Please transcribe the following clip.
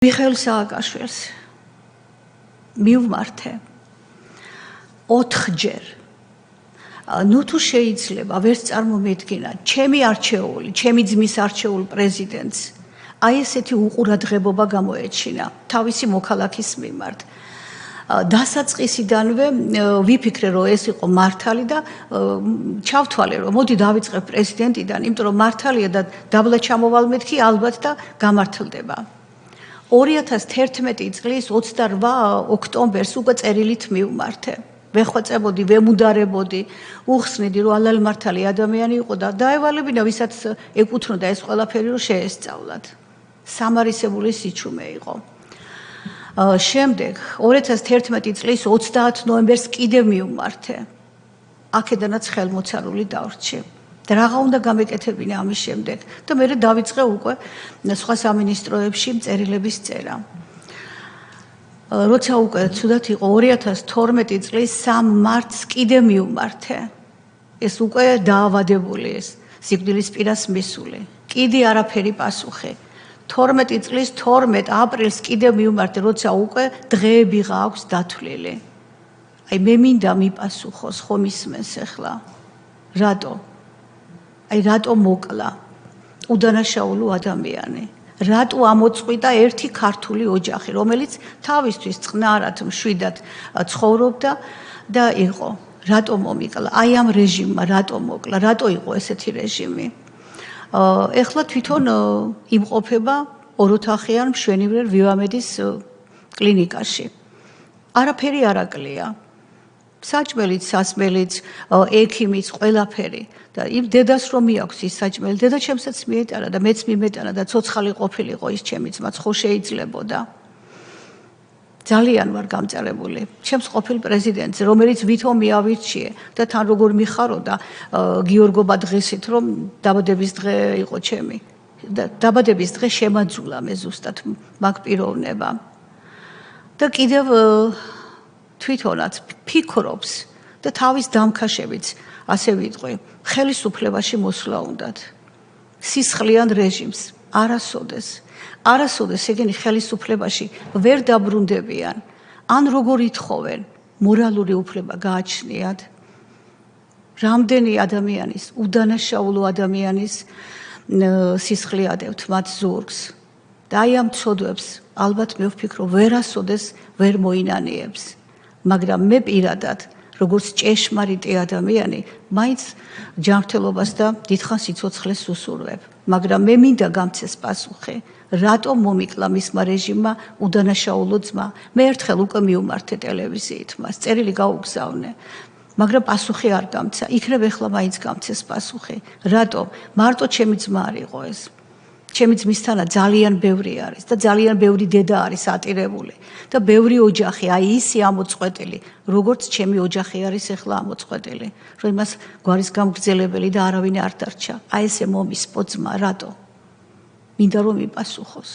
მიხეილ სააკაშვილს მივმართე 4-ჯერ. ნუ თუ შეიძლება ვერც წარმომედგინა ჩემი არჩეული, ჩემი ძმის არჩეულ პრეზიდენტს აი ესეთი უყურადღებობა გამოეჩინა თავისი მოქალაქის მიმართ. დასაწყისიდანვე ვიფიქრე რომ ეს იყო მართალი და ჩავთვალე რომ მოდი დავიწყებ პრეზიდენტიდან, იმიტომ რომ მართალია და დაბლა ჩამოვალ-მეთქი ალბათ და გამართლდება. 2011 წლის 28 ოქტომბერს უკვე წერილით მივმართე. ვეხვეწებოდი, ვემუდარებოდი, უხსნიდი რომ ალალი მართალი ადამიანი იყო და დაევალებინა ვისაც ეკუთვნოდა ეს ყველაფერი რომ შეესწავლათ. სამარისებული სიჩუმე იყო. შემდეგ 2011 წლის 30 ნოემბერს კიდევ მივმართე. აქედანაც ხელმოცარული დავრჩი. და რაღა უნდა გამეკეთებინა ამის შემდეგ და მე დავიწყე უკვე სხვა სამინისტროებში წერილების წერა. როცა უკვე ცუდად იყო 2012 წლის 3 მარტს კიდევ მივმართე. ეს უკვე დაავადებული ეს სიკვდილის პირას მისული. კიდე არაფერი პასუხი. 12 წლის 12 აპრილს კიდევ მივმართე, როცა უკვე დღეები გააქვს დათვლილი. აი მე მინდა მიპასუხოს, ხომ ისმენს ახლა? რატო? აი რატო მოკლა უდანაშაულო ადამიანი? რატო ამოწყვიტა ერთი ქართული ოჯახი, რომელიც თავისთვის წყნარად, მშვიდად ცხოვრობდა და იყო? რატო მომიკლა? აი ამ რეჟიმმა რატო მოკლა? რატო იყო ესეთი რეჟიმი? ეხლა თვითონ იმყოფება ოროთახიან მშვენივრად ვივამედის კლინიკაში. არაფერი არ აკლია. საჭმელიც, სასმელიც, ექიმიც, ყველაფერი. და იმ დედას რომ მიაქვს ის საჭმელი, დედა ჩემსაც მიეტანა და მეც მიმეტანა და ცოცხალი ყოფილიყო ის ჩემი ძმაც, ხო შეიძლებოდა. ძალიან ვარ გამწარებული. ჩემს ყოფილ პრეზიდენტს, რომელიც ვითომ მიავირჩიე და თან როგორ მიხაროდა გიორგობა დღესით, რომ დაბადების დღე იყო ჩემი. და დაბადების დღე შემაძულა მე ზუსტად მაგ პიროვნებამ. და კიდევ თვითონაც ფიქრობს და თავის დამქაშებით ასე ვიტყვი, ხელისუფლებაში მოსვლა უნდათ. სისხლიან რეჟიმს არასოდეს ეგენი ხელისუფლებაში ვერ დაბრუნდებიან. ან როგორ ითხოვენ, მორალური უფლება გააჩნიათ. რამდენი ადამიანის, უდანაშაულო ადამიანის სისხლი ადევთ მათ ზურგს. და აი ამ ცოდვებს ალბათ მე ვფიქრო ვერასოდეს ვერ მოინანიებს. მაგრამ მე პირადად როგორც ჭეშმარიტი ადამიანი, მაინც ჯანმრთელობას და დიდხანს სიცოცხლეს უსურვებ. მაგრამ მე მინდა გამცეს პასუხი, რატომ მომიკლა მისმა რეჟიმმა უდანაშაულო ძმა. მე ერთხელ უკვე მივმართე ტელევიზიით მას, წერილი გაუგზავნე. მაგრამ პასუხი არ გამცა. იქნებ ეხლა მაინც გამცეს პასუხი. რატომ? მარტო ჩემი ძმა არ იყო ეს. ჩემი ძმისთანა ძალიან ბევრი არის და ძალიან ბევრი დედა არის ატირებული და ბევრი ოჯახი, აი ისი ამოწყვეტილი, როგორც ჩემი ოჯახი არის ახლა ამოწყვეტილი, რომ იმას გვარის გამგრძელებელი და არავინ არ დარჩა. აი ესე მომისპო ძმა, რატო? მინდა რომ მიპასუხოს.